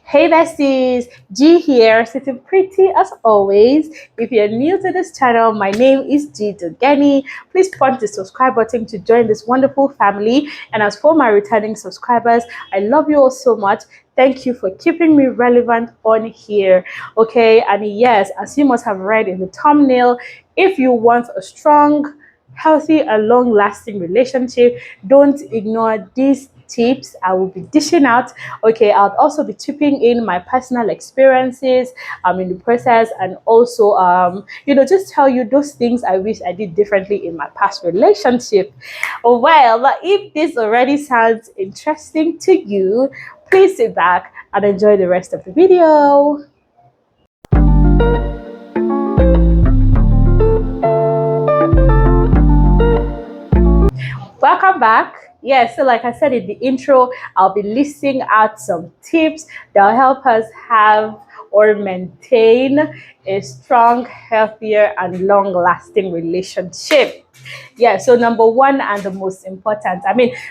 Hey besties, G here, sitting pretty as always. If you're new to this channel, my name is G Dogeni. Please punch the subscribe button to join this wonderful family. And as for my returning subscribers, I love you all so much. Thank you for keeping me relevant on here. Okay, and yes, as you must have read in the thumbnail, if you want a strong, healthy and long-lasting relationship, don't ignore these tips I will be dishing out. Okay, I'll also be chipping in my personal experiences in the process, and also just tell you those things I wish I did differently in my past relationship. Well, if this already sounds interesting to you, please sit back and enjoy the rest of the video. Welcome back. Yeah, so like I said in the intro, I'll be listing out some tips that'll help us have or maintain a strong, healthier, and long-lasting relationship. Yeah, so number one and the most important,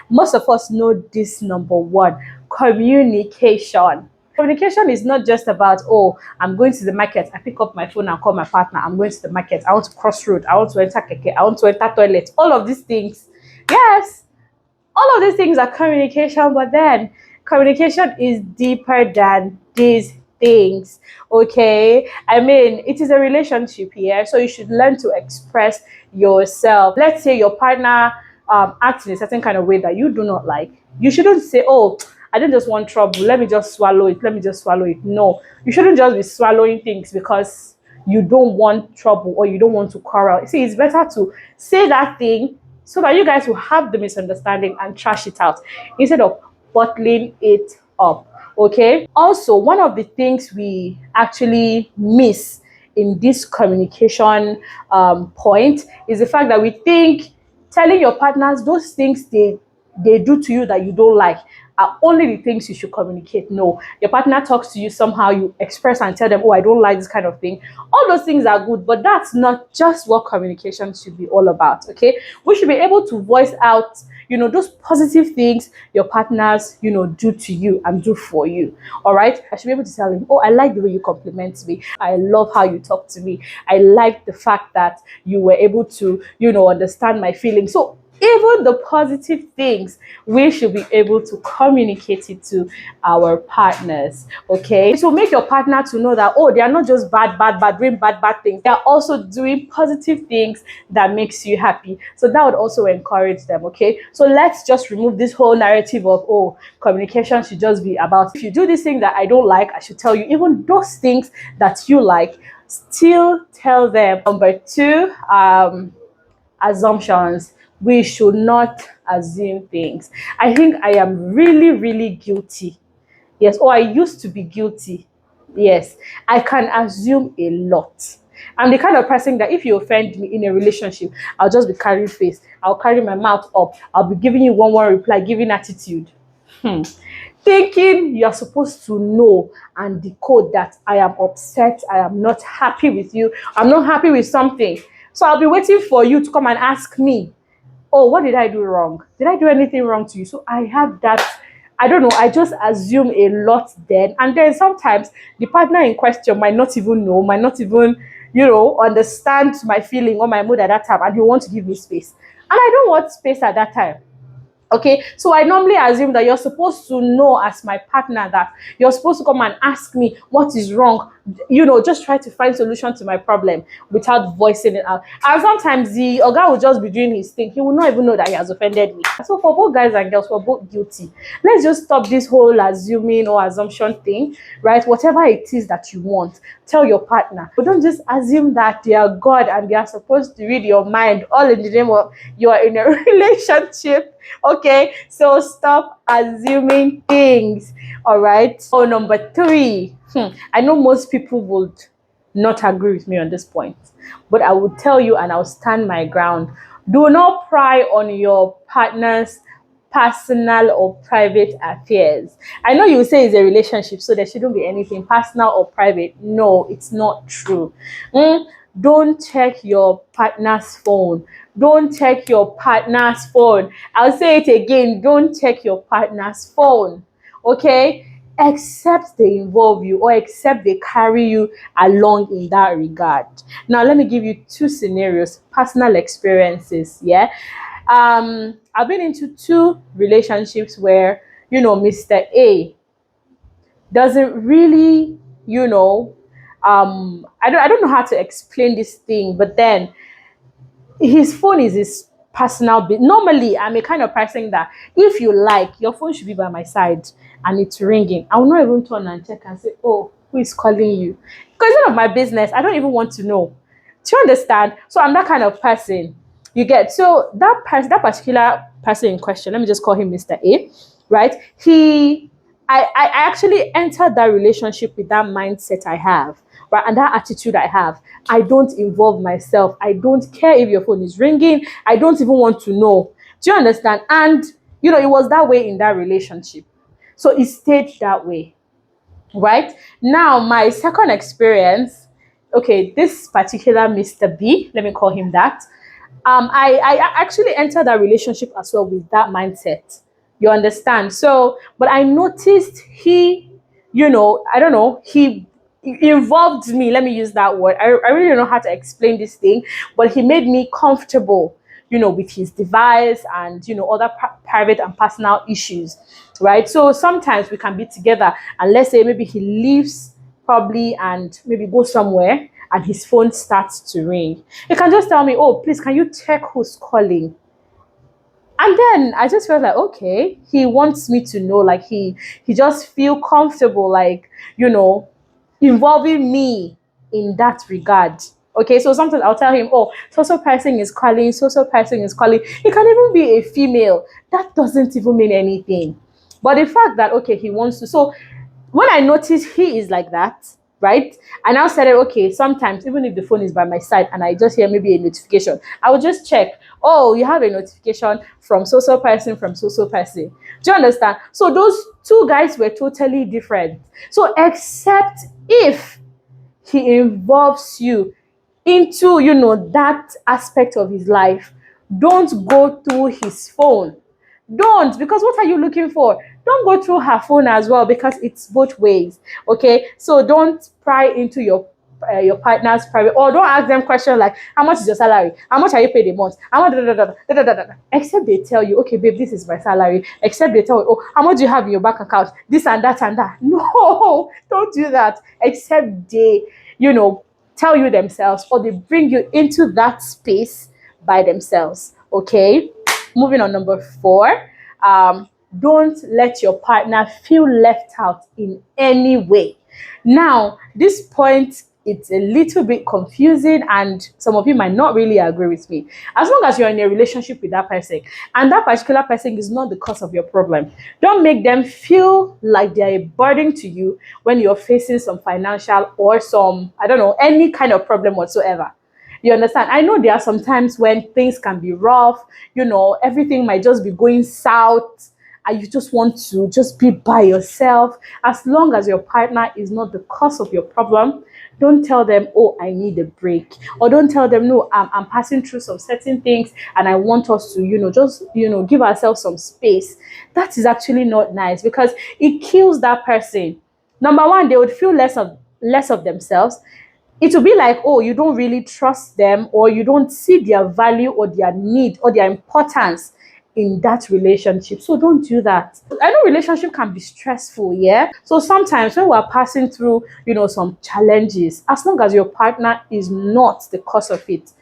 most of us know this number one: communication. Communication is not just about, oh, I'm going to the market, I pick up my phone and call my partner, I'm going to the market, I want to cross road, I want to enter keke, I want to enter toilet. All of these things, yes, all of these things are communication, but then communication is deeper than these things. Okay, it is a relationship here, so you should learn to express yourself. Let's say your partner acts in a certain kind of way that you do not like. You shouldn't say, oh, I don't just want trouble, let me just swallow it, let me just swallow it. No, you shouldn't just be swallowing things because you don't want trouble or you don't want to quarrel. See, it's better to say that thing so that you guys will have the misunderstanding and trash it out instead of bottling it up. Okay, also one of the things we actually miss in this communication point is the fact that we think telling your partners those things they do to you that you don't like are only the things you should communicate. No, your partner talks to you somehow, you express and tell them, oh, I don't like this kind of thing. All those things are good, but that's not just what communication should be all about. Okay, we should be able to voice out those positive things your partners do to you and do for you. All right, I should be able to tell him, oh, I like the way you compliment me, I love how you talk to me, I like the fact that you were able to understand my feelings. So even the positive things, we should be able to communicate it to our partners. Okay, it will make your partner to know that, oh, they are not just bad doing bad things, they are also doing positive things that makes you happy. So that would also encourage them. Okay, so let's just remove this whole narrative of, oh, communication should just be about, if you do this thing that I don't like, I should tell you. Even those things that you like, still tell them. Number two, assumptions. We should not assume things. I think I am really, really guilty. Yes, or I used to be guilty. Yes, I can assume a lot. I'm the kind of person that if you offend me in a relationship, I'll just be carrying face. I'll carry my mouth up. I'll be giving you one reply, giving attitude. Thinking you're supposed to know and decode that I am upset, I am not happy with you, I'm not happy with something. So I'll be waiting for you to come and ask me, oh, what did I do wrong? Did I do anything wrong to you? So I have that, I don't know, I just assume a lot then. And then sometimes the partner in question might not even know, might not even, understand my feeling or my mood at that time, and you want to give me space. And I don't want space at that time. Okay, so I normally assume that you're supposed to know as my partner, that you're supposed to come and ask me what is wrong, just try to find solution to my problem without voicing it out. And sometimes the guy will just be doing his thing, he will not even know that he has offended me. So for both guys and girls, we're both guilty. Let's just stop this whole assuming or assumption thing, right? Whatever it is that you want, tell your partner, but don't just assume that they are God and they are supposed to read your mind, all in the name of you are in a relationship. Okay, so stop assuming things. All right, so number three, I know most people would not agree with me on this point, but I will tell you and I'll stand my ground: do not pry on your partner's personal or private affairs. I know you say it's a relationship, so there shouldn't be anything personal or private. No, it's not true. Don't check your partner's phone. Don't check your partner's phone. I'll say it again. Don't check your partner's phone. Okay? except they involve you or except they carry you along in that regard. Now, let me give you two scenarios, personal experiences. Yeah. I've been into two relationships where, Mr. A doesn't really, you know, I don't know how to explain this thing, but then his phone is his personal bit. Normally, I'm a kind of person that if you like, your phone should be by my side and it's ringing. I will not even turn and check and say, "Oh, who is calling you?" Because it's none of my business. I don't even want to know. Do you understand? So I'm that kind of person. You get so that particular person in question. Let me just call him Mr. A. Right? I actually entered that relationship with that mindset I have, right, and that attitude I have. I don't involve myself. I don't care if your phone is ringing. I don't even want to know. Do you understand? And it was that way in that relationship. So it stayed that way, right? Now, my second experience, okay, this particular Mr. B, let me call him that. I actually entered that relationship as well with that mindset. You understand? So, but I noticed he, I don't know, he involved me. Let me use that word. I really don't know how to explain this thing, but he made me comfortable, with his device and, other private and personal issues, right? So sometimes we can be together and let's say maybe he leaves probably and maybe go somewhere and his phone starts to ring. He can just tell me, "Oh, please, can you check who's calling?" And then I just felt like, okay, he wants me to know, like he just feel comfortable, like, involving me in that regard. Okay, so sometimes I'll tell him, "Oh, so person is calling, so person is calling." It can even be a female. That doesn't even mean anything. But the fact that, okay, he wants to. So when I notice he is like that, right? I now said, okay, sometimes even if the phone is by my side and I just hear maybe a notification, I will just check. "Oh, you have a notification from so person, from so person." Do you understand? So those two guys were totally different. So except if he involves you into, that aspect of his life, don't go through his phone. Don't, because what are you looking for? Don't go through her phone as well, because it's both ways. Okay, so don't pry into your partner's private, or don't ask them questions like, "How much is your salary? How much are you paid a month? How much?" Except they tell you, "Okay, babe, this is my salary." Except they tell you, "Oh, how much do you have in your bank account? This and that and that." No, don't do that. Except they, tell you themselves, or they bring you into that space by themselves. Okay, moving on, number 4. Don't let your partner feel left out in any way. Now, this point, it's a little bit confusing and some of you might not really agree with me. As long as you're in a relationship with that person and that particular person is not the cause of your problem, don't make them feel like they're a burden to you when you're facing some financial or some, I don't know, any kind of problem whatsoever. You understand? I know there are some times when things can be rough, everything might just be going south and you just want to just be by yourself. As long as your partner is not the cause of your problem, don't tell them, "Oh, I need a break." Or don't tell them, "No, I'm passing through some certain things and I want us to, just, give ourselves some space." That is actually not nice because it kills that person. Number one, they would feel less of themselves. It will be like, oh, you don't really trust them, or you don't see their value or their need or their importance in that relationship. So don't do that. I know relationship can be stressful, yeah. So sometimes when we're passing through, some challenges, as long as your partner is not the cause of it,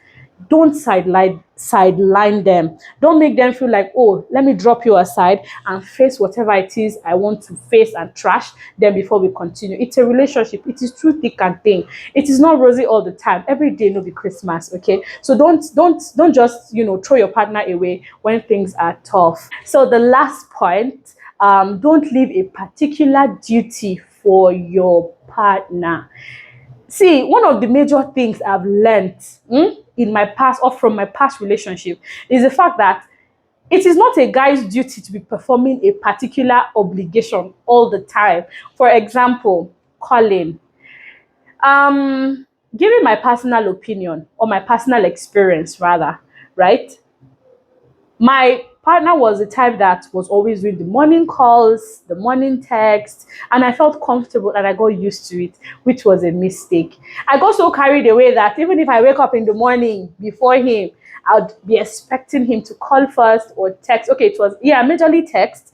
don't sideline them. Don't make them feel like, "Oh, let me drop you aside and face whatever it is I want to face and trash then before we continue." It's a relationship. It is true thick and thin. It is not rosy all the time. Every day no be Christmas, okay? So don't just, throw your partner away when things are tough. So the last point, don't leave a particular duty for your partner. See, one of the major things I've learned in my past or from my past relationship is the fact that it is not a guy's duty to be performing a particular obligation all the time. For example, calling. Giving my personal opinion or my personal experience rather, right? My partner was the type that was always doing the morning calls, the morning texts, and I felt comfortable and I got used to it, which was a mistake. I got so carried away that even if I wake up in the morning before him, I'd be expecting him to call first or text. Okay, it was, yeah, majorly text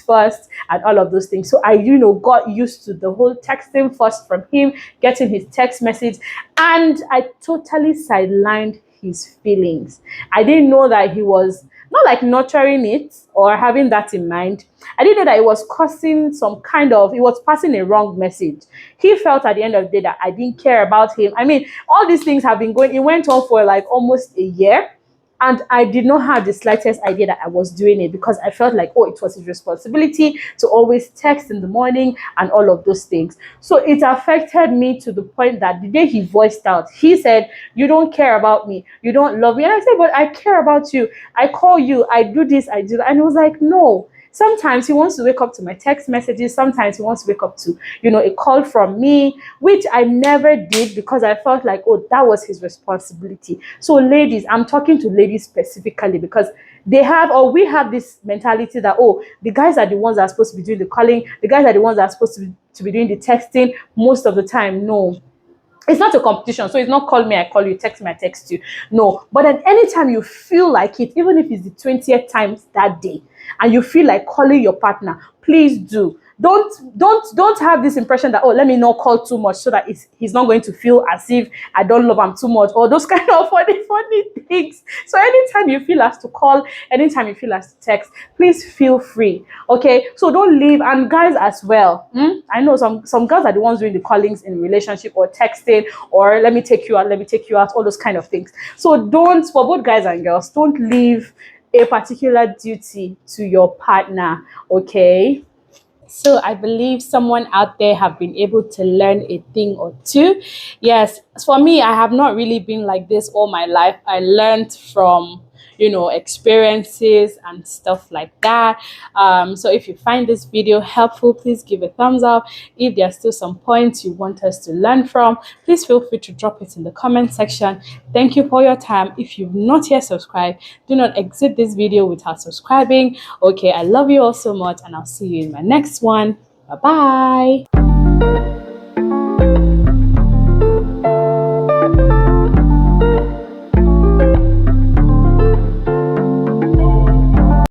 first and all of those things. So I, got used to the whole texting first from him, getting his text message, and I totally sidelined his feelings. I didn't know that he was not like nurturing it or having that in mind. I didn't know that it was causing some kind of, it was passing a wrong message. He felt at the end of the day that I didn't care about him. I mean, all these things have been going, it went on for like almost a year. And I did not have the slightest idea that I was doing it because I felt like, oh, it was his responsibility to always text in the morning and all of those things. So it affected me to the point that the day he voiced out, he said, "You don't care about me. You don't love me." And I said, "But I care about you. I call you. I do this. I do that." And he was like, "No." Sometimes he wants to wake up to my text messages. Sometimes he wants to wake up to, a call from me, which I never did because I felt like, oh, that was his responsibility. So, ladies, I'm talking to ladies specifically because they have, or we have this mentality that, oh, the guys are the ones that are supposed to be doing the calling, the guys are the ones that are supposed to be doing the texting most of the time. No, it's not a competition. So it's not call me, I call you, text me, I text you. No. But then anytime you feel like it, even if it's the 20th time that day, and you feel like calling your partner, please do. Don't have this impression that, oh, let me not call too much so that he's not going to feel as if I don't love him too much, or those kind of funny things. So anytime you feel as to call, anytime you feel as to text, please feel free. Okay, so don't leave. And guys as well, I know some girls are the ones doing the callings in relationship or texting, or let me take you out, all those kind of things. So don't, for both guys and girls, don't leave a particular duty to your partner. Okay, so I believe someone out there have been able to learn a thing or two. Yes, for me, I have not really been like this all my life. I learned from, experiences and stuff like that. So if you find this video helpful, please give a thumbs up. If there are still some points you want us to learn from, please feel free to drop it in the comment section. Thank you for your time. If you've not yet subscribed, do not exit this video without subscribing. Okay, I love you all so much, and I'll see you in my next one. Bye bye.